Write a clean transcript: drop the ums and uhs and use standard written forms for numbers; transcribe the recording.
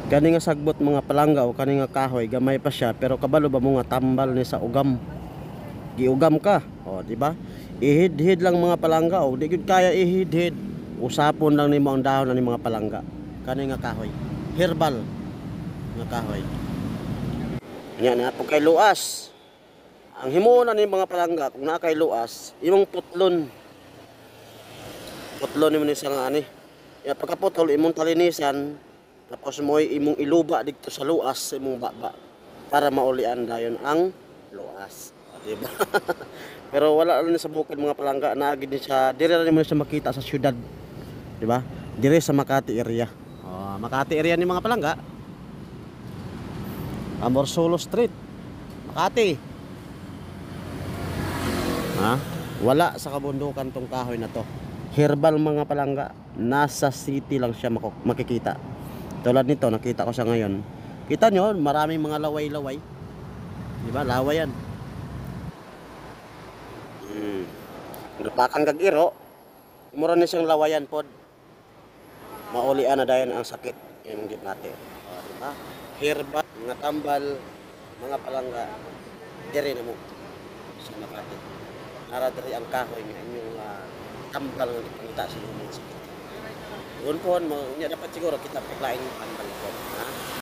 Kani nga sagbot mga palangga o kani nga kahoy gamay pa siya pero kabalo ba mo nga tambal ni sa ugam. Giugam ka. O di ba? Ihid-hid lang mga palangga o di gud kaya ihid-hid. Usapon lang nimo ang dahon ni mga palangga. Kani nga kahoy. Herbal nga kahoy. Nya na pag kay luas. Ang himuon na ni mga palangga kung na kay luas, imong putlon. Putlon nimo ni sa nga ani. Ya pagkaputol imong talinisan tapos mo imong iluba dito sa luas sa imong baba para maulian dayon ang luas. Di ba? Pero wala lang sa bukid mga palangga na gid siya dire ra nimo siya makita sa syudad. Di ba? Dire sa Makati area. Oh, Makati area ni mga palangga. Amorsolo Street. Makati. Ha? Wala sa kabundukan tong kahoy na to. Herbal mga palangga. Nasa city lang siya makikita. Tulad nito, nakita ko siya ngayon. Kita nyo, maraming mga laway-laway. Di ba? Laway yan. Napakan kag iro. Mura na siyang lawayan pod. Maulian na dayon ang sakit. Yung git natin. O, di ba? Herbal, mga tambal, mga palangga. Dire na mo. Sa Makati. Nara dire ang kahoy niya. Yung tambal ng ipangita sa lumang sakit. Doon po, dapat siguro kita paklain ang tambal po. Ha?